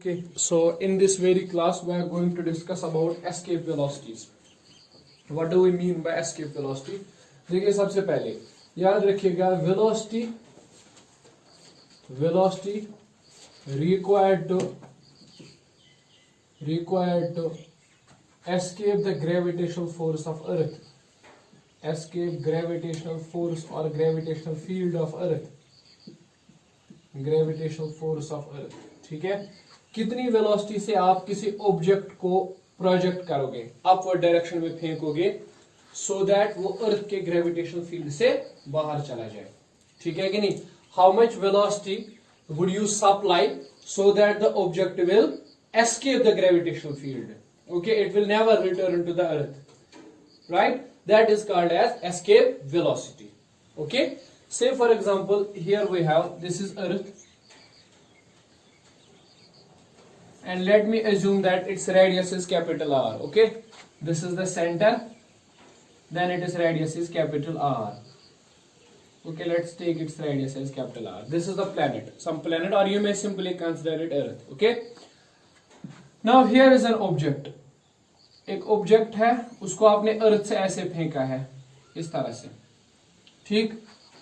Okay, so in this very class we are going to discuss about escape velocities. What do we mean by escape velocity? देखिए सबसे पहले याद रखिएगा velocity required to escape the gravitational force of earth, escape gravitational force or gravitational field of earth, gravitational force of earth. ठीक है, कितनी velocity से आप किसी ऑब्जेक्ट को प्रोजेक्ट करोगे, अपवर्ड डायरेक्शन में फेंकोगे, सो दैट वो अर्थ के ग्रेविटेशनल फील्ड से बाहर चला जाए. ठीक है कि नहीं? How much velocity would you supply so that the object will escape the gravitational field. Okay, it will never return to the earth, right? That is called as escape velocity. Okay, say for example here we have, this is earth, and let me assume that its radius is capital R. Okay, this is the center, then its radius is capital R. Okay, let's take its radius as capital R. This is the planet, some planet, or you may simply consider it earth. Okay, now here is an object. एक object है, उसको आपने अर्थ से ऐसे फेंका है इस तरह से, ठीक,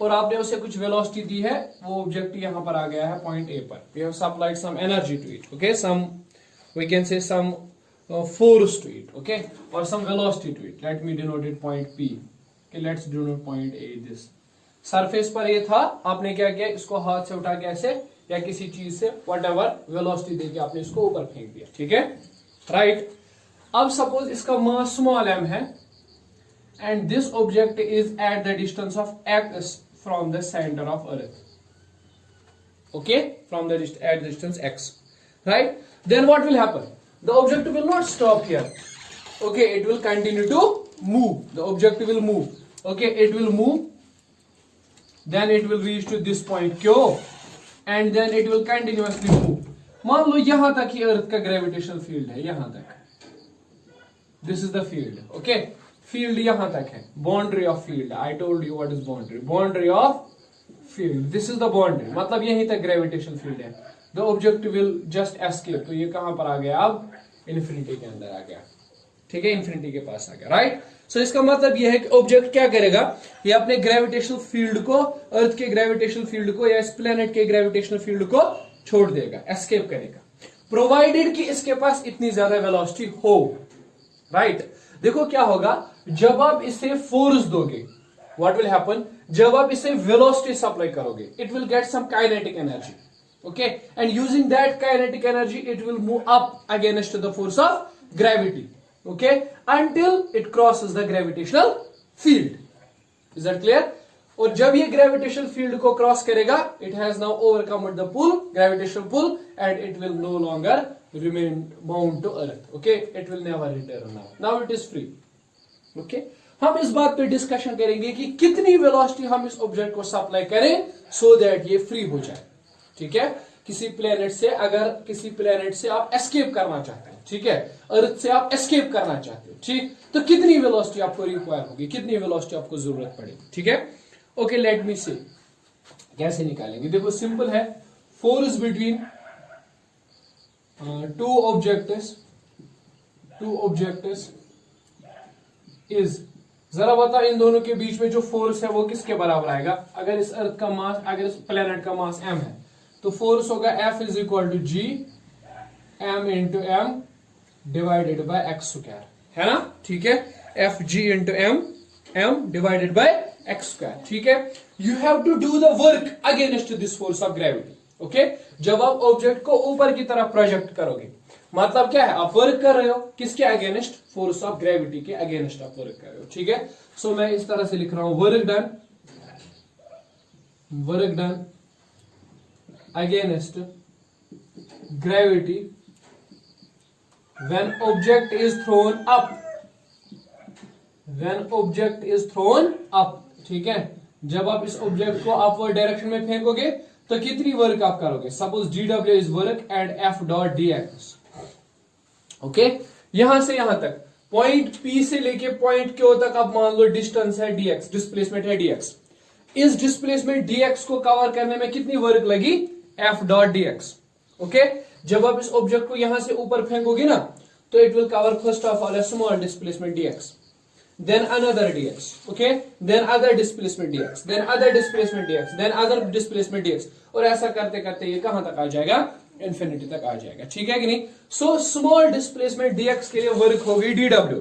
और आपने उसे कुछ वेलोसिटी दी है, वो ऑब्जेक्ट यहां पर आ गया है पॉइंट ए पर. We have supplied some energy to it. Okay, some we can say some force to it. Okay, और some velocity to it. Let me denote it point P. Okay, let's denote point A. This surface पर ये था, आपने क्या किया, इसको हाथ से उठा के ऐसे या किसी चीज से व्हाटएवर वेलोसिटी देके आपने इसको ऊपर फेंक दिया. ठीक है, राइट. अब सपोज इसका मास स्मॉल m है and this object is at the distance of x from the centre of earth. Okay, from the at distance x, right. Then what will happen? The object will not stop here. Okay, it will continue to move. The object will move. Okay, it will move, then it will reach to this point Q and then it will continuously move. मान लो यहां तक ही अर्थ का gravitational field है, यहां तक. This is the field. Okay, field यहां तक है. Boundary of field, I told you what is boundary. Boundary of field, this is the boundary, मतलब यहीं तक ग्रेविटेशनल फील्ड है. The object will just escape. तो ये कहां पर आ गया? अब इन्फिनिटी के अंदर आ गया. ठीक है, इन्फिनिटी के पास आ गया, राइट. सो इसका मतलब यह है कि ऑब्जेक्ट क्या करेगा, ये अपने ग्रेविटेशनल फील्ड को, अर्थ के ग्रेविटेशनल फील्ड को या इस प्लेनेट के ग्रेविटेशनल फील्ड को छोड़ देगा, एस्केप करेगा, प्रोवाइडेड कि इसके पास इतनी ज्यादा वेलोसिटी हो. राइट. देखो क्या होगा, जब आप इसे फोर्स दोगे, व्हाट विल हैपन, जब आप इसे वेलोसिटी सप्लाई करोगे, it will get some kinetic energy. Okay, and using that kinetic energy it will move up against the force of gravity. Okay, until it crosses the gravitational field. Is that clear? और जब ये gravitational field को cross करेगा, it has now overcome the pull, gravitational pull, and it will no longer remain bound to earth. Okay, it will never return now. Now it is free. Okay, हम इस बात पे discussion करेंगे कि कितनी velocity हम इस ऑब्जेक्ट को सप्लाई करें सो दैट ये फ्री हो जाए. ठीक है, किसी प्लेनेट से, अगर किसी प्लेनेट से आप एस्केप करना चाहते हैं, ठीक है, अर्थ से आप एस्केप करना चाहते हो, ठीक, तो कितनी वेलोसिटी आपको रिक्वायर होगी, कितनी वेलोसिटी आपको जरूरत पड़ेगी. ठीक है, ओके, लेट मी सी कैसे निकालेंगे. देखो सिंपल है, force between two objects is, जरा बता इन दोनों के बीच में जो फोर्स है वो किसके बराबर आएगा. अगर इस अर्थ का मास, अगर इस प्लेनेट का मास m है, तो फोर्स होगा F is equal to G m into m divided by x square, है ना. ठीक है, F G into m divided by x square. ठीक है, you have to do the work against this force of gravity. Okay, जब आप object को ऊपर की तरफ प्रोजेक्ट करोगे, मतलब क्या है, आप वर्क कर रहे हो किसके अगेंस्ट, फोर्स ऑफ ग्रेविटी के अगेंस्ट आप वर्क कर रहे हो. ठीक है, सो मैं इस तरह से लिख रहा हूं, work done against gravity when object is thrown up. ठीक है, जब आप इस ऑब्जेक्ट को अपवर्ड डायरेक्शन में फेंकोगे तो कितनी वर्क आप करोगे. Suppose dw is work and f dot dx. Okay, यहां से यहां तक पॉइंट P से लेके पॉइंट Q तक आप मान लो डिस्टेंस है dx, डिस्प्लेसमेंट है dx. इस डिस्प्लेसमेंट dx को कवर करने में कितनी वर्क लगी, f डॉट dx. ओके, जब आप इस ऑब्जेक्ट को यहां से ऊपर फेंकोगे ना, तो it will cover first of all a small displacement dx, then another dx, okay, then other displacement dx, then other displacement dx, then other displacement dx, और ऐसा करते करते ये कहां तक आ जाएगा, इंफिनिटी तक आ जाएगा, ठीक है कि नहीं। सो स्मॉल डिस्प्लेसमेंट dx के लिए वर्क होगी dw,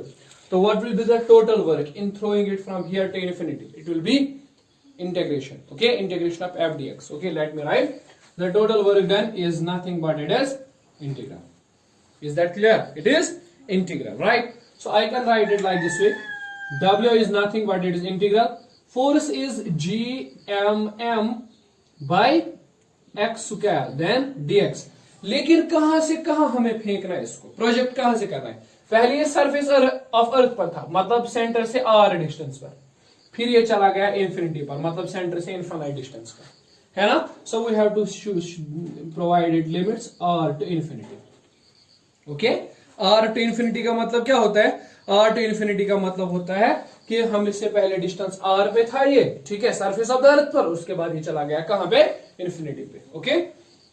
तो what will be the total work in throwing it from here to infinity, it will be integration, okay, integration of f dx, okay, let me write the total work done is nothing but it is integral. Is that clear? It is integral, right? So I can write it like this way, w is nothing but it is integral, force is gmm by x square then dx। लेकिन कहां से कहां हमें फेंकना है इसको, project कहां से करना है, पहले ये सरफेस ऑफ अर्थ पर था, मतलब सेंटर से r डिस्टेंस पर, फिर ये चला गया इंफिनिटी पर, मतलब सेंटर से इनफाइनाइट डिस्टेंस पर, है ना। So we have to provided limits r to infinity, okay. r to infinity का मतलब क्या होता है, r टू इंफिनिटी का मतलब होता है कि हम इससे पहले डिस्टेंस r पे था ये, ठीक है, सरफेस ऑफ द अर्थ पर, उसके बाद ये चला गया कहां पे, इंफिनिटी पे, ओके,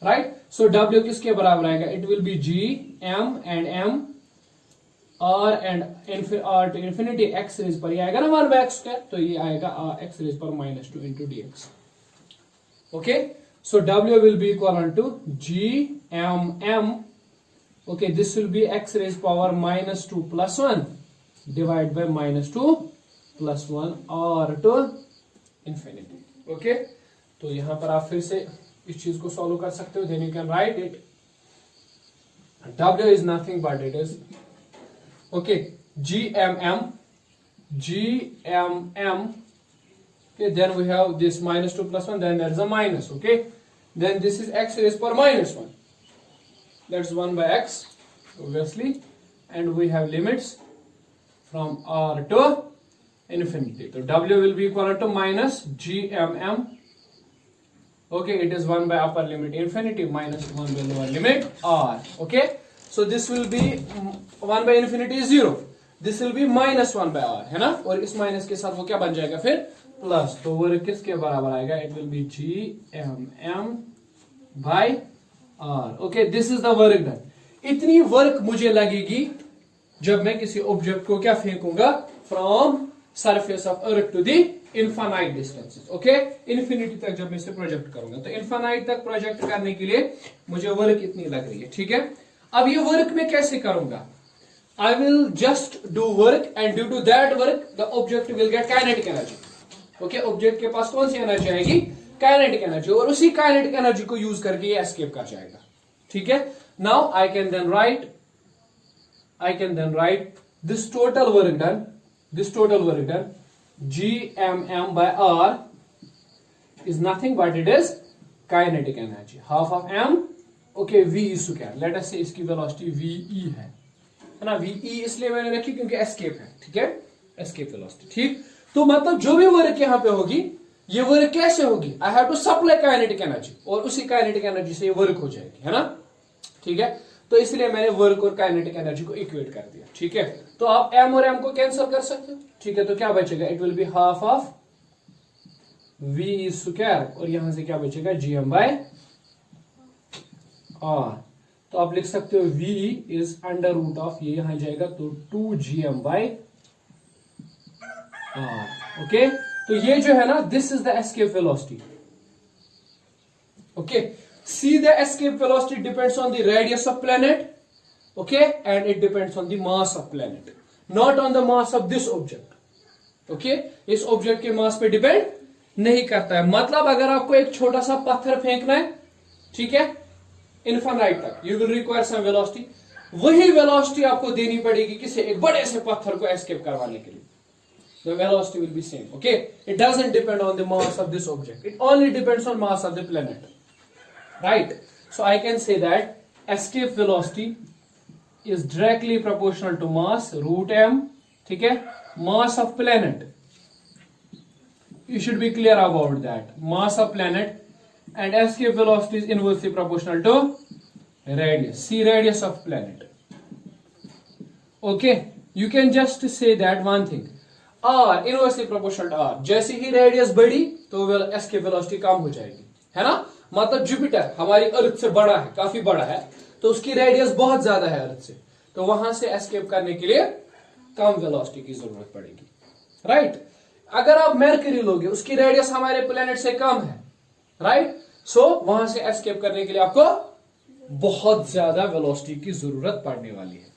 राइट। सो w किसके बराबर आएगा, it will be g m and m r and r to infinity x raise पर ये आएगा ना 1/x स्क्वायर, तो ये आएगा x रेज पर -2 into dx, okay. So w will be equal to g m, okay, this will be x raised power -2 plus 1 divided by -2 plus 1 r to infinity, okay। तो यहां पर आप फिर से इस चीज को सॉल्व कर सकते हो, then you can write it, w is nothing but it is, okay, gmm, okay, then we have this -2 plus 1, then there is a minus, okay, then this is x raised power -1, that's 1/x obviously, and we have limits from r to infinity, so w will be equal to minus gmm, okay, it is 1 by upper limit infinity minus 1 by lower limit r, okay। So this will be 1 by infinity is 0, this will be minus 1 by r, है ना, और इस minus के साथ वो क्या बन जाएगा फिर, प्लस, तो वर्क किसके बराबर आएगा, it will be gmm by r, okay, this is the work done. इतनी वर्क मुझे लगेगी जब मैं किसी ऑब्जेक्ट को क्या फेंकूंगा, from surface of earth to the infinite distances, okay, infinity तक जब मैं इसे प्रोजेक्ट करूंगा, तो इनफाइनाइट तक प्रोजेक्ट करने के लिए मुझे वर्क इतनी लग रही है, ठीक है। अब ये वर्क मैं कैसे करूंगा, I will just do work and due to that work the object will get kinetic energy, okay, object के पास कौन सी एनर्जी आएगी, काइनेटिक एनर्जी, और उसी काइनेटिक एनर्जी को यूज करके ये एस्केप कर जाएगा, ठीक है। Now I can then write this total work done gmm by r is nothing but it is kinetic energy, half of m, okay, v square, let us say इसकी velocity ve है ना, ve इसलिए मैंने रखी क्योंकि escape है, ठीक है, एस्केप वेलोसिटी, ठीक। तो मतलब जो भी वर्क यहाँ पे होगी, ये वर्क कैसे होगी, I have to supply kinetic energy, और उसी काइनेटिक एनर्जी से ये वर्क हो जाएगी, है ना, ठीक है। तो इसलिए मैंने वर्क और काइनेटिक एनर्जी को इक्वेट कर दिया, ठीक है। तो आप m और m को कैंसिल कर सकते हो, ठीक है, तो क्या बचेगा, it will be half of v square, और यहां से क्या बचेगा, gm by r, तो आप लिख सकते हो v is under root of, ये यहां जाएगा तो 2gm by r, ओके। तो ये जो है ना, this is the escape velocity, okay. See, the escape velocity depends on the radius of planet, okay, and it depends on the mass of planet, not on the mass of this object, okay। इस object के मास पे depend नहीं करता है, मतलब अगर आपको एक छोटा सा पत्थर फेंकना है, ठीक है, इनफाइनाइट तक, you will require some velocity, वही वेलोसिटी आपको देनी पड़ेगी किसे, एक बड़े से पत्थर को एस्केप करवाने के लिए, the velocity will be same, okay, it doesn't depend on the mass of this object, it only depends on mass of the planet, right। So I can say that escape velocity is directly proportional to mass root m, ठीक है, mass of planet, you should be clear about that, mass of planet, and escape velocity is inversely proportional to radius, c radius of planet, okay। You can just say that one thing, r inversely proportional to r, जैसे ही radius बढ़ी तो escape velocity कम हो जाएगी, है ना, मतलब Jupiter हमारी अर्थ से बड़ा है, काफी बड़ा है, तो उसकी रेडियस बहुत ज्यादा है अर्थ से, तो वहां से एस्केप करने के लिए कम वेलोसिटी की जरूरत पड़ेगी, राइट। अगर आप मरकरी लोगे, उसकी रेडियस हमारे प्लेनेट से कम है, राइट, सो वहां से एस्केप करने के लिए आपको बहुत ज्यादा वेलोसिटी की जरूरत पड़ने वाली है,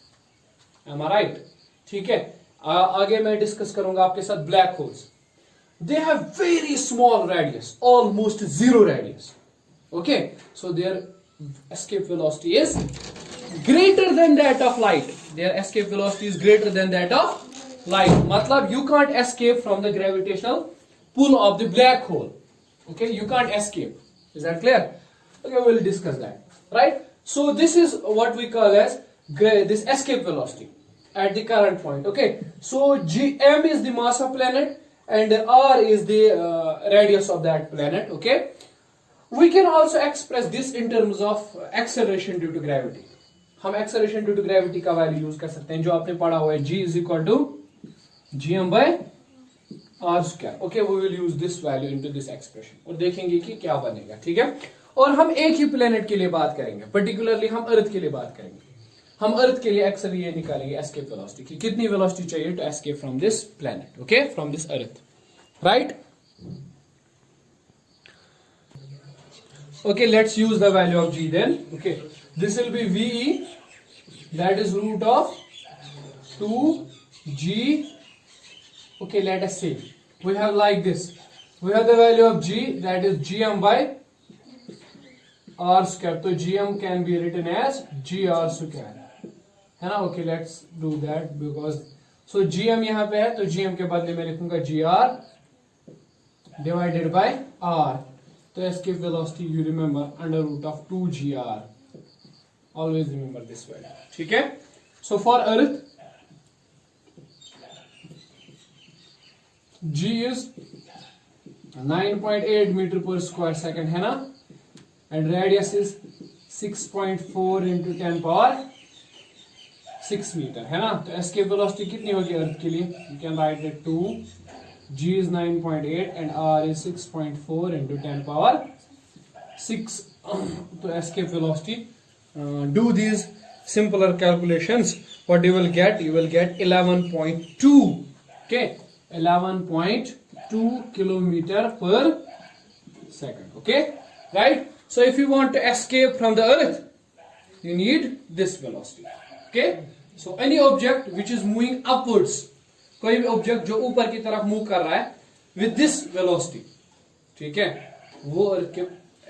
am I right? ठीक है। आगे मैं डिस्कस करूंगा आपके साथ black holes. They have very small radius, almost zero radius, okay, so their escape velocity is greater than that of light. Their escape velocity is greater than that of light. मतलब you can't escape from the gravitational pull of the black hole. Okay, you can't escape. Is that clear? Okay, we'll discuss that. Right? So this is what we call as this escape velocity at the current point. Okay. So m is the mass of planet and r is the radius of that planet. Okay. We can also express this in terms of acceleration due to gravity. हम acceleration due to gravity का value use कर सकते हैं, जो आपने पढ़ा हुआ है, g is equal to gm by r square. Okay, we will use this value into this expression और देखेंगे कि क्या बनेगा, ठीक है। और हम एक ही प्लेनेट के लिए बात करेंगे, पर्टिकुलरली हम अर्थ के लिए बात करेंगे। हम अर्थ के लिए अक्सर ये निकालेंगे एस्केप वेलोसिटी की कितनी वेलोसिटी चाहिए to escape from this planet, okay, from this earth, right. Okay, let's use the value of g then. Okay, this will be VE, that is root of 2g. Okay, let us see. We have like this. We have the value of g, that is gm by r square. So gm can be written as gr square, है ना। Okay, let's do that because so gm यहाँ पे है, तो gm के बदले में लिखूंगा gr divided by r. तो escape velocity you remember under root of 2gr. Always remember this value, ठीक है। So for Earth, g is 9.8 meter per square second, है ना, and radius is 6.4 into 10 power 6 meter, है ना। तो escape velocity कितनी होगी Earth के लिए? You can write it 2. G is 9.8 and R is 6.4 into 10 power 6. So escape velocity. Do these simpler calculations. What you will get? You will get 11.2. Okay, 11.2 kilometer per second. Okay, right? So if you want to escape from the Earth, you need this velocity. Okay. So any object which is moving upwards, कोई भी object जो ऊपर की तरफ move कर रहा है with this velocity, ठीक है, वो अर्थ के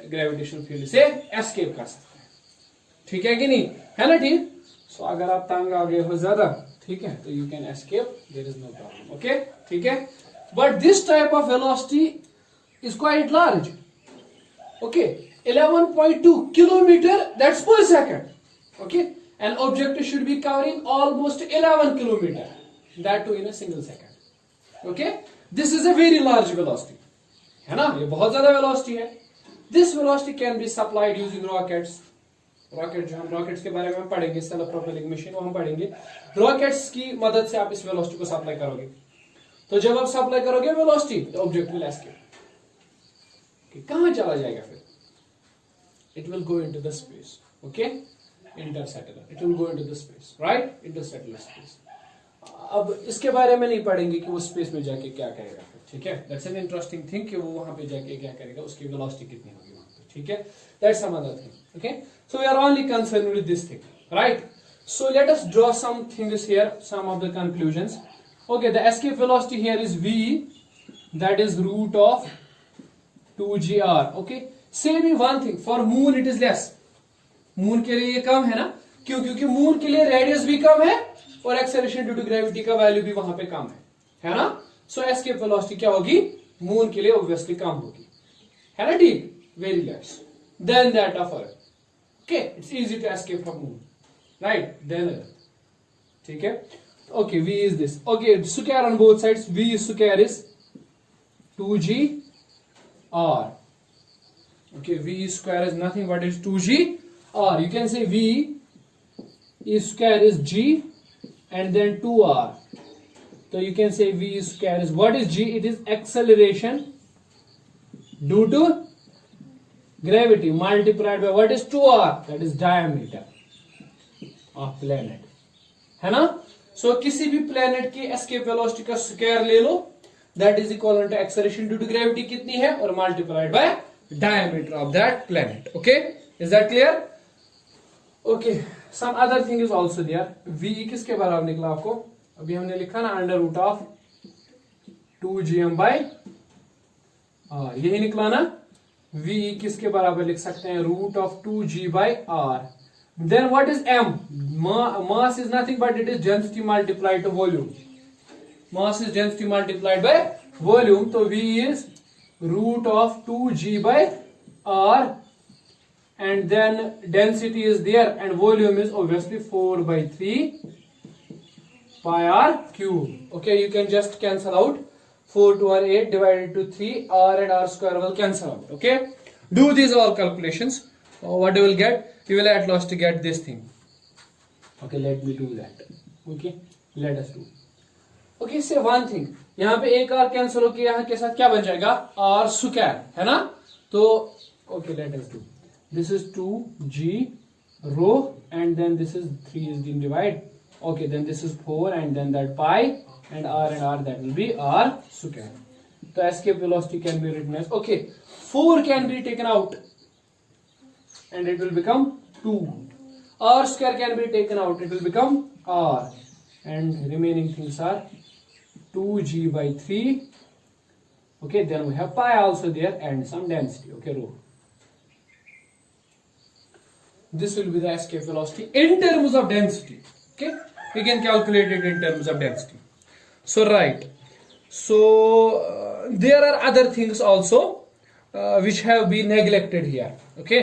ग्रेविटेशनल फील्ड से एस्केप कर सकता है, ठीक है कि नहीं, है ना, ठीक। सो अगर आप तंग आ गए हो ज्यादा, ठीक है, तो you can escape, there is no problem, okay, ठीक है। But this type of velocity is quite large, okay, 11.2 kilometre, that's per second, okay, an object should be covering almost 11 kilometre, that too in a single second. Okay, this is a very large velocity, है ना, ये बहुत ज्यादा velocity है। This velocity can be supplied using rockets. Rocket, जो हम rockets के बारे में पढ़ेंगे, सेल्फ प्रोपेलिंग मशीन, वो हम पढ़ेंगे। रॉकेट्स की मदद से आप इस वेलोसिटी को सप्लाई करोगे, तो जब आप सप्लाई करोगे वेलोसिटी, तो ऑब्जेक्ट विल एस्केप। कहां चला जाएगा फिर? It will go into the space, okay, Interstellar, it will go into the space, right, Interstellar space. अब इसके बारे में नहीं पढ़ेंगे कि वो स्पेस में जाके क्या करेगा, ठीक है, दैट्स एन इंटरेस्टिंग थिंग कि वो वहां पे जाके क्या करेगा, उसकी वेलोसिटी कितनी होगी वहां पे, ठीक है, that's some other thing, okay. So we are only concern with this thing, right. So let us draw some things here, some of the conclusions. Okay, the escape velocity here is v, that is root of 2gr, okay. Say me one thing, for moon it is less, moon के लिए ये कम है ना, क्यों? क्योंकि moon के लिए radius भी कम है और एक्सेलरेशन ड्यू टू ग्रेविटी का वैल्यू भी वहां पे कम है ना। सो एस्केप वेलोसिटी क्या होगी? मून के लिए ऑब्वियसली कम होगी, है ना, ठीक, very less than that of earth, okay, it's easy to escape from moon, right, then earth, ठीक है। Okay, v is this, okay, square on both sides, v square is 2gr, okay, v square is nothing but is 2gr. You can say v square is g and then 2r. So you can say v square is, what is g? It is acceleration due to gravity multiplied by what is 2r, that is diameter. Of planet, है ना। सो किसी भी planet की escape velocity का square ले लो, that is equal to acceleration due to gravity कितनी है, और multiplied by diameter of that planet. Okay, is that clear? Okay, some other thing is also there. V किसके बराबर निकला आपको, अभी हमने लिखा ना under root of 2gm by R, यही निकला ना। v किसके बराबर लिख सकते हैं, root of 2g by R. Then what is m? Mass is nothing but it is density multiplied to volume. Mass is density multiplied by volume, तो v is root of 2g by r, and then density is there and volume is obviously 4/3 pi r cube. Okay, you can just cancel out 4 to r 8 divided to 3, r and r square will cancel out. Okay, do these all calculations. What you will get, you will at last get this thing. Okay, let me do that. Okay, let us do. Okay, say one thing, यहाँ पे एक r cancel होके यहाँ के साथ क्या बन जाएगा, r square, है ना। तो okay, let us do. This is 2g rho and then this is 3 is being divided. Okay, then this is 4 and then that pi and r that will be r square. The escape velocity can be written as, okay, 4 can be taken out and it will become 2. R square can be taken out, it will become r, and remaining things are 2g by 3. Okay, then we have pi also there and some density. Okay, rho. This will be the escape velocity in terms of density. Okay, we can calculate it in terms of density. So right, so there are other things also which have been neglected here. Okay,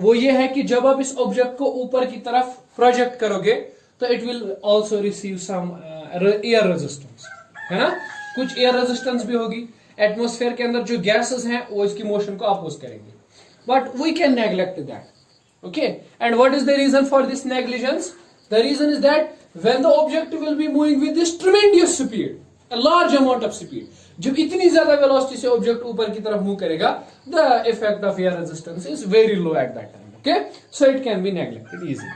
वो ये है कि जब आप इस object को ऊपर की तरफ प्रोजेक्ट करोगे तो it will also receive some air resistance, है ना। कुछ एयर रेजिस्टेंस भी होगी, एटमोस्फेयर के अंदर जो गैसेस हैं वो इसकी मोशन को अपोज करेंगे, but we can neglect that. Okay, and what is the reason for this negligence? The reason is that when the object will be moving with this tremendous speed, a large amount of speed, जब इतनी ज्यादा velocity से object ऊपर की तरफ move करेगा, the effect of air resistance is very low at that time. Okay, so it can be neglected easily.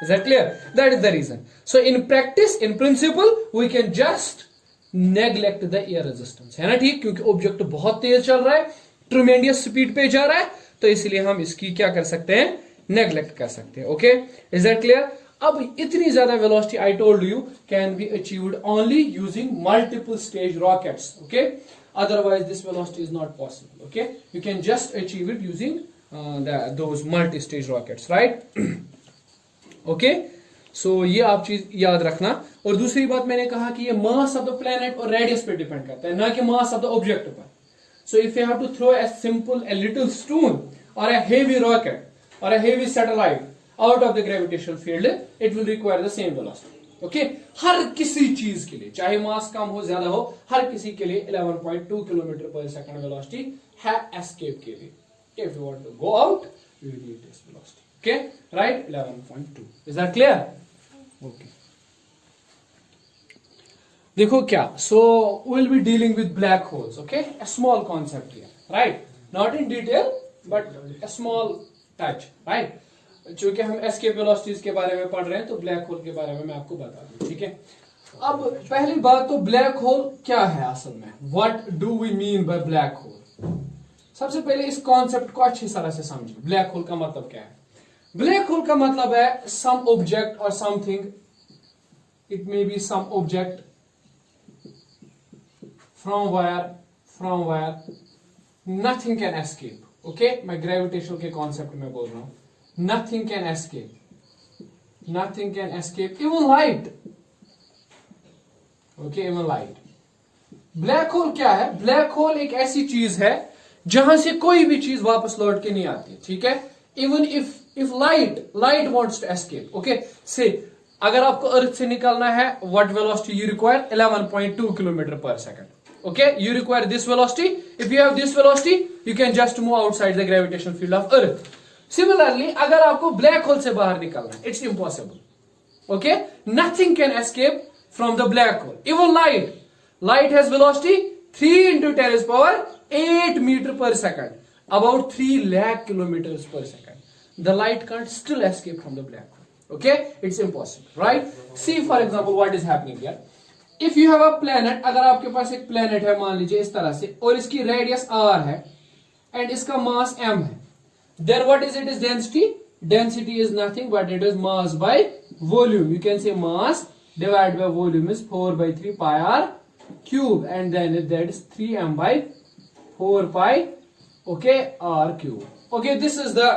Is that clear? That is the reason. So in practice, in principle, we can just neglect the air resistance, है ना, ठीक, क्योंकि object बहुत तेज चल रहा है, tremendous speed पे जा रहा है, तो इसलिए हम इसकी क्या कर सकते हैं, नेग्लेक्ट कर सकते हैं। Okay, is that clear? अब इतनी ज्यादा velocity I told you can be achieved only using multiple stage rockets. Okay, otherwise this velocity is not possible. Okay, you can just achieve it using those multi stage rockets, right. Okay, so ये आप चीज याद रखना। और दूसरी बात मैंने कहा कि ये मास ऑफ द प्लेनेट और रेडियस पे डिपेंड करता है, ना कि मास ऑफ द ऑब्जेक्ट पर। So if you have to throw a simple a little stone or a heavy rocket or a heavy satellite out of the gravitational field, it will require the same velocity. Okay, हर किसी चीज के लिए, चाहे मास कम हो ज्यादा हो, हर किसी के लिए 11.2 किलोमीटर पर सेकंड वेलोसिटी है एस्केप के लिए। If you want to go out, you will need this velocity. Okay, right? 11.2. Is that clear? Okay. देखो क्या, so we'll be dealing with black holes. Okay, a small concept here, right? Not in detail, but a small touch, right? चूंकि हम escape velocities के बारे में पढ़ रहे हैं तो ब्लैक होल के बारे में मैं आपको बता दूं, ठीक है। अब पहली बात तो ब्लैक होल क्या है असल में, what do we mean by black hole. सबसे पहले इस कॉन्सेप्ट को अच्छी तरह से समझिए, ब्लैक होल का मतलब क्या है। ब्लैक होल का मतलब है सम ऑब्जेक्ट और something, it may be some object from where nothing can escape. Okay, मैं ग्रेविटेशनल के कॉन्सेप्ट में बोल रहा हूं, nothing can escape even light. Okay, even light. Black hole क्या है? ब्लैक होल एक ऐसी चीज है जहां से कोई भी चीज वापस लौट के नहीं आती, ठीक है। Even if light wants to escape, okay, से अगर आपको अर्थ से निकलना है, what velocity you require, 11.2 kilometre per second. Okay, you require this velocity. If you have this velocity, you can just move outside the gravitational field of Earth. Similarly, अगर आपको black hole से बाहर निकलना है, it's impossible. Okay, nothing can escape from the black hole. Even light. Light has velocity 3 into 10 is power 8 meter per second, about 3 lakh kilometers per second. The light can't still escape from the black hole. Okay, it's impossible, right? See for example what is happening here. If you have a planet, अगर आपके पास एक planet है मान लीजिए इस तरह से, और इसकी radius r है and इसका mass m है, then what is its density? Density is nothing but it is mass by volume. You can say mass divided by volume is 4 by 3 pi r cube, and then that is 3m by 4 pi, okay, r cube. Okay, this is the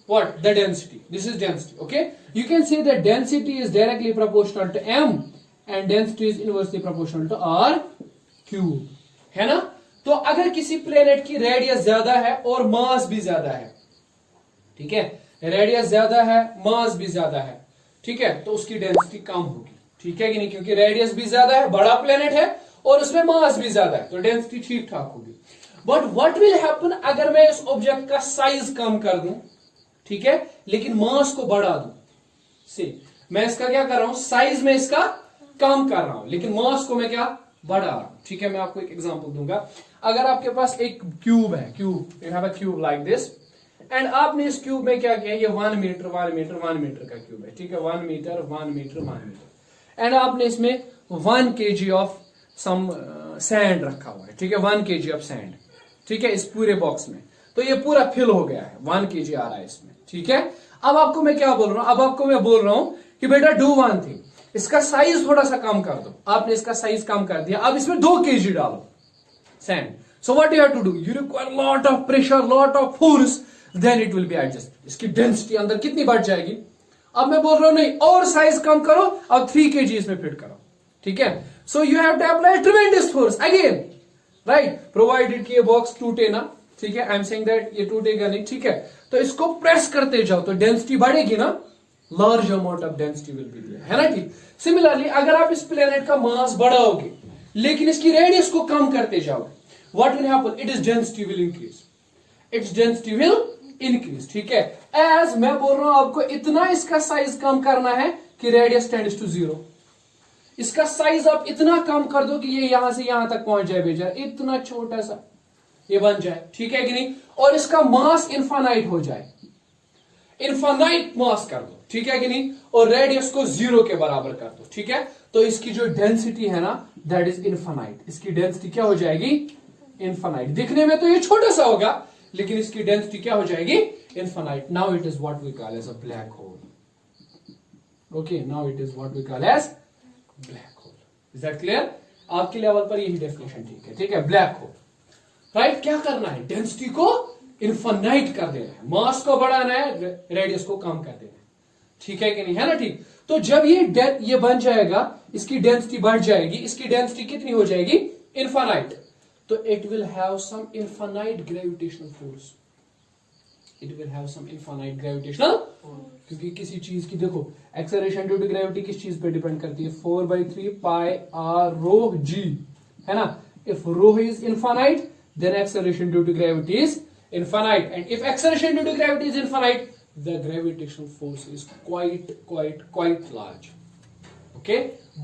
what? The density. This is density. Okay, you can say that density is directly proportional to m and density is inversely proportional to r cube, है ना? तो अगर किसी planet की radius ज्यादा है और मास भी ज्यादा है, ठीक है, रेडियस ज्यादा है, मास भी ज्यादा है, ठीक है, तो उसकी डेंसिटी कम होगी, ठीक है कि नहीं? क्योंकि रेडियस भी ज्यादा है, बड़ा प्लेनेट है और उसमें मास भी ज्यादा है, तो डेंसिटी ठीक ठाक होगी. बट व्हाट विल हैपन अगर मैं इस ऑब्जेक्ट का साइज कम कर दूं, ठीक है, लेकिन मास को बढ़ा दूं. सी, मैं इसका क्या कर रहा हूं, साइज में इसका कम कर रहा हूं, लेकिन मास को मैं क्या बढ़ा रहा हूं. ठीक है, मैं आपको एक एग्जांपल दूंगा. अगर आपके पास एक क्यूब है, cube, you have a cube like this, and आपने इस क्यूब में क्या किया, ये 1 मीटर 1 मीटर 1 मीटर का क्यूब है, ठीक है, 1 मीटर 1 मीटर 1 मीटर, एंड आपने इसमें 1 kg ऑफ सम सैंड रखा हुआ है, ठीक है, 1 kg ऑफ सैंड, ठीक है, इस पूरे बॉक्स में. तो ये पूरा फिल हो गया है, 1 kg आ रहा है इसमें, ठीक है. अब आपको मैं क्या बोल रहा हूं, अब आपको मैं बोल रहा हूं कि बेटा डू वन थिंग, इसका साइज थोड़ा सा कम कर दो. आपने इसका साइज कम कर दिया, अब इसमें 2 kg डालो sand. So what you have to do, you require lot of pressure, lot of force, then it will be adjust. इसकी डेंसिटी अंदर कितनी बढ़ जाएगी. अब मैं बोल रहा हूं नहीं, और साइज कम करो, अब 3 kg इसमें फिट करो, ठीक है. So you have to apply tremendous force again, right, provided कि ये बॉक्स टूटे ना, ठीक है. आई एम सेइंग दैट ये टूटेगा नहीं, ठीक है. तो इसको प्रेस करते जाओ तो डेंसिटी बढ़ेगी ना, large amount of density will be there, है ना, ठीक. सिमिलरली अगर आप इस प्लेनेट का मास बढ़ाओगे लेकिन इसकी रेडियस को कम करते जाओगे, what will happen, it is density will increase, its density will increase, ठीक है. एज मैं बोल रहा हूं आपको इतना इसका साइज कम करना है कि रेडियस टेंड्स टू 0. इसका साइज आप इतना कम कर दो कि ये यहां से यहां तक पहुंच जाए, बेचारा इतना छोटा सा ये बन जाए, ठीक है कि नहीं. और इसका मास इनफाइनाइट हो जाए, इनफाइनाइट मास कर दो, ठीक है कि नहीं, और रेडियस को 0 के बराबर कर दो, ठीक है. तो इसकी जो डेंसिटी है ना, दैट इज इनफाइनाइट. इसकी डेंसिटी क्या हो जाएगी, इनफाइनाइट. दिखने में तो ये छोटा सा होगा लेकिन इसकी डेंसिटी क्या हो जाएगी, infinite. Now it is what we call as a black hole. Okay, now it is what we call as black hole. Is that clear? आपके लेवल पर यही डेफिनेशन ठीक है, ठीक है. ब्लैक होल, राइट, क्या करना है, डेंसिटी को इनफाइनाइट कर देना है, मास को बढ़ाना है, रेडियस को कम कर देना है, ठीक है कि नहीं, है ना, ठीक. तो जब ये बन जाएगा, इसकी डेंसिटी बढ़ जाएगी, इसकी डेंसिटी कितनी हो जाएगी, इनफाइनाइट. तो it will have some infinite gravitational force, it will have some infinite gravitational, क्योंकि किसी चीज की देखो एक्सेलरेशन ड्यू टू ग्रेविटी किस चीज पे डिपेंड करती है, 4/3 पाई आर रो जी, है ना. If rho is infinite then acceleration due to gravity is infinite, and if acceleration due to gravity is infinite, the gravitational force is quite large. Okay,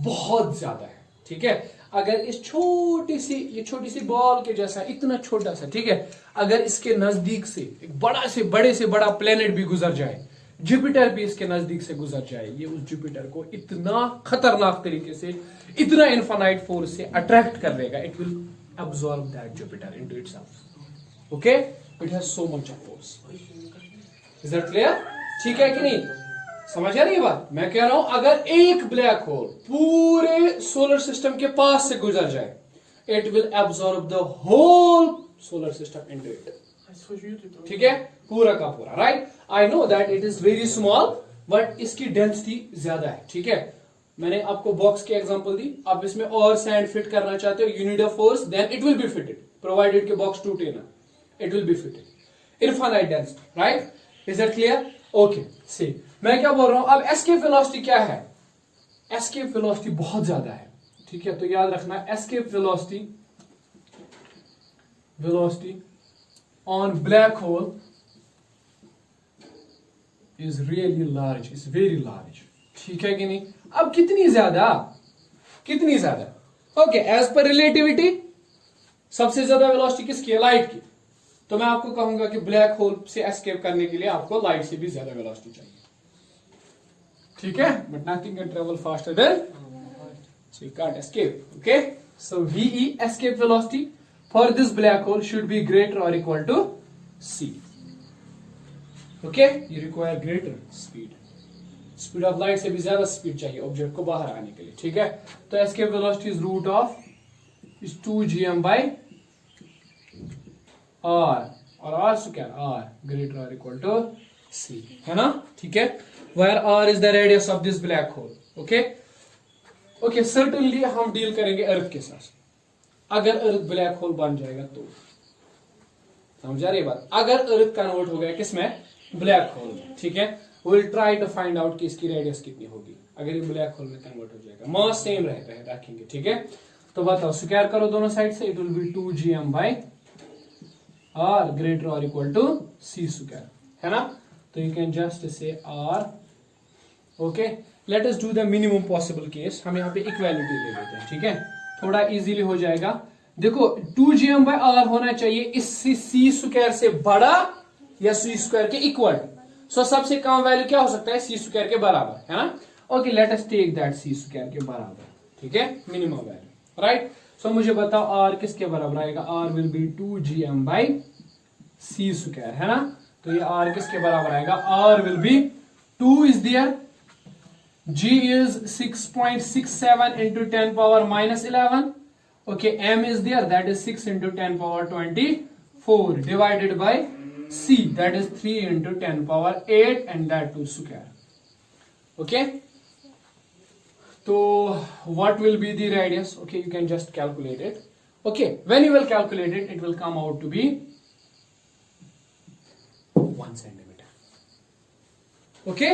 बहुत ज्यादा है, ठीक है. अगर इस छोटी सी बॉल के जैसा इतना छोटा सा, ठीक है, अगर इसके नजदीक से एक बड़े से बड़ा प्लेनेट भी गुजर जाए, जुपिटर भी इसके नजदीक से गुजर जाए, ये उस जुपिटर को इतना खतरनाक तरीके से, इतना इनफाइनाइट फोर्स से अट्रैक्ट कर लेगा, it will absorb that Jupiter into itself. Okay, it has so much of force. Is that clear? ठीक है कि नहीं, समझ आ रही है बात. मैं कह रहा हूं अगर एक ब्लैक होल पूरे सोलर सिस्टम के पास से गुजर जाए, it will absorb the whole solar system into it. ठीक है, पूरा का पूरा, right? I know that it is very small, but इसकी डेंसिटी ज्यादा है, ठीक है. मैंने आपको बॉक्स की एग्जांपल दी, आप इसमें और सैंड फिट करना चाहते हो, you need a force, then it will be fitted, provided के बॉक्स टूटे ना, it will be fitted. Infinite density, right. Is that clear? Okay, see मैं क्या बोल रहा हूं, अब एस्केप वेलोसिटी क्या है, एस्केप वेलोसिटी बहुत ज्यादा है, ठीक है. तो याद रखना, escape velocity on black hole is really large, is very large, ठीक है कि नहीं. अब कितनी ज्यादा, ओके, एज पर रिलेटिविटी सबसे ज्यादा वेलोसिटी किसकी है, लाइट की. तो मैं आपको कहूंगा कि ब्लैक होल से एस्केप करने के लिए आपको लाइट से भी ज्यादा वेलोसिटी चाहिए. ठीक है, but nothing can travel faster than, so you can't escape. Okay, so VE escape velocity for this black hole should be greater or equal to C. Okay, you require greater speed. Speed of light से भी ज्यादा speed चाहिए object को बाहर आने के लिए, ठीक है। तो escape velocity is root of is 2gm by r, और r स्क्वायर r ग्रेटर और इक्वल टू c, है ना, ठीक है। Where r is the radius of this black hole. Okay okay, certainly हम डील करेंगे अर्थ के साथ। अगर अर्थ ब्लैक होल बन जाएगा तो समझ आ रही बात। अगर अर्थ कन्वर्ट हो गया किसमें, ब्लैक होल में, ठीक है। Will try to find out कि इसकी रेडियस कितनी होगी अगर ये ब्लैक होल में कन्वर्ट हो जाएगा। मास सेम रहता है, रखेंगे, ठीक है। तो बताओ, स्क्वायर करो दोनों साइड से, it will be 2gm by r greater और इक्वल टू c स्क्वायर, है ना। तो you can just say r। Okay, let us do the minimum possible case. हम यहाँ पे इक्वालिटी ले लेते हैं, ठीक है, थोड़ा इजीली हो जाएगा। देखो 2gm by r होना चाहिए इससे c स्क्वायर से बड़ा या c स्क्वायर के इक्वल। सो सबसे कम वैल्यू क्या हो सकता है, c स्क्वायर के बराबर, है ना। Okay, let us take that c square के बराबर, ठीक है, मिनिमम वैल्यू, राइट। सो मुझे बताओ r किसके बराबर आएगा, r will be 2gm by c square, है ना। तो ये r किसके बराबर आएगा, r will be 2 is there, g is 6.67 into 10 power minus 11. Okay, m is there, that is 6 into 10 power 24 divided by c, that is 3 into 10 power 8 and that too square. Okay, so what will be the radius? Okay, you can just calculate it. Okay, when you will calculate it, it will come out to be 1 centimeter. Okay,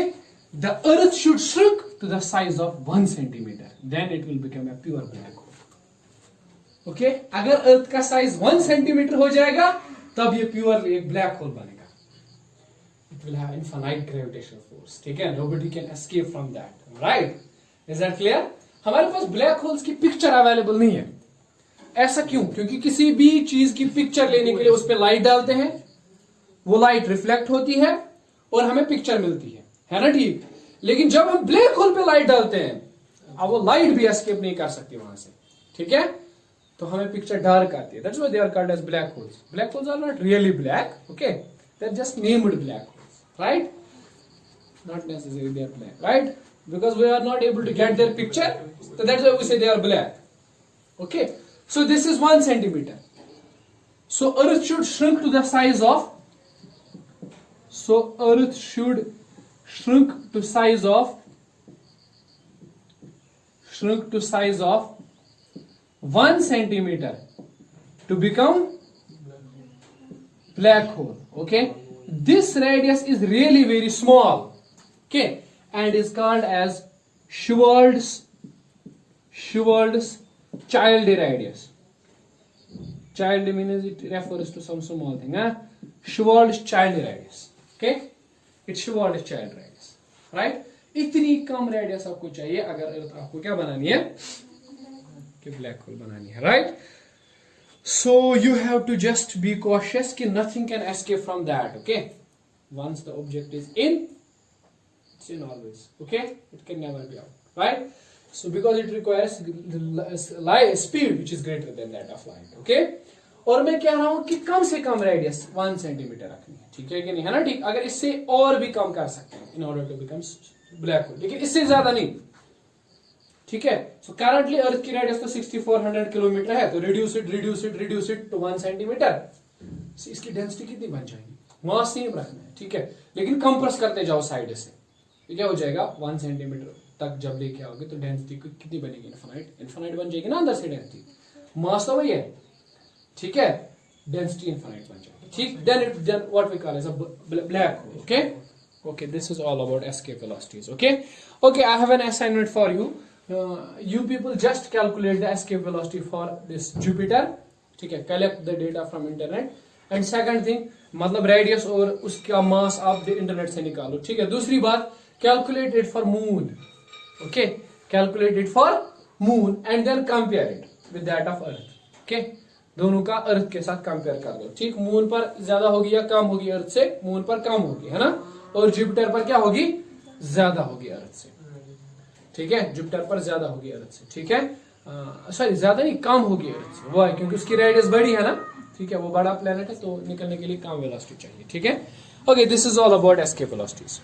the earth should shrink to the size of 1 centimeter, then it will become a pure black hole. Okay, अगर अर्थ का size 1 centimetre हो जाएगा तब ये pure एक black hole बनेगा। It will have infinite gravitational force, ठीक है, nobody can escape from that, right. Is that clear. हमारे पास ब्लैक होल्स की पिक्चर अवेलेबल नहीं है। ऐसा क्यों? क्योंकि किसी भी चीज की पिक्चर लेने के लिए उस पर लाइट डालते हैं, वो लाइट रिफ्लेक्ट होती है और हमें पिक्चर मिलती है ना, ठीक। लेकिन जब हम ब्लैक होल पे लाइट डालते हैं, अब वो लाइट भी एस्केप नहीं कर सकती वहां से, ठीक है, तो हमें पिक्चर डार्क आती है। That's why they are called as black holes. Black holes are not really black, okay, they are just named black holes, right, not necessary they are black, right, because we are not able to get their picture, so that's why we say they are black. Okay, so this is 1 centimeter. So earth should shrink to the size of, so earth should shrink to size of 1 centimeter to become black hole. Okay, this radius is really very small, okay, and is called as Schwarz's child radius. Child means it refers to some small thing, huh? Schwarz's child radius, okay, it's Schwarz's child radius, right. इतनी कम radius आपको चाहिए अगर अर्थ आपको क्या बनानी है, कि black hole बनानी है, right. So you have to just be cautious कि nothing can escape from that, okay. Once the object is in, it's in always, okay, it can never be out, right. So because it requires light speed which is greater than that of light, okay. और मैं कह रहा हूं कि कम से कम radius 1 centimetre रखनी है, ठीक है कि नहीं, है ना, ठीक। अगर इससे और भी कम कर सकते हैं in order to become black hole, लेकिन इससे ज्यादा नहीं, ठीक है। सो करंटली अर्थ की रेडियस तो 6400 किलोमीटर है, तो रिड्यूस इट टू 1 सेंटीमीटर। इसकी डेंसिटी कितनी बन जाएगी, मास सेम रखना है, ठीक है, लेकिन कंप्रेस करते जाओ साइड से, तो क्या हो जाएगा 1 सेंटीमीटर तक जब लेके आओगे तो डेंसिटी कितनी बनेगी, इनफाइनाइट बन जाएगी ना अंदर से डेंसिटी, मास तो वही है, ठीक है, डेंसिटी इनफाइनाइट बन जाएगी, ठीक। Then what we call as a black hole, okay, this is all about escape velocities, okay, I have an assignment for you, you people just calculate the escape velocity for this Jupiter, ठीक है, collect the data from internet, and second thing मतलब radius और उसका मास आप internet से निकालो, ठीक है। दूसरी बात, calculate it for moon, okay, calculate it for moon and then compare it with that of earth, okay, दोनों का अर्थ के साथ कंपेयर कर दो, ठीक। मून पर ज्यादा होगी या कम होगी अर्थ से, मून पर कम होगी, है ना, और जुपिटर पर क्या होगी, ज्यादा होगी अर्थ से। ठीक है, जुपिटर पर ज्यादा होगी अर्थ से, ठीक है, सॉरी ज्यादा नहीं, कम होगी अर्थ से, वो है क्योंकि उसकी रेडियस बड़ी है ना, ठीक है, वो बड़ा प्लेनेट है तो निकलने के लिए कम वेलोसिटी चाहिए, ठीक है। Okay, this is all about escape velocities.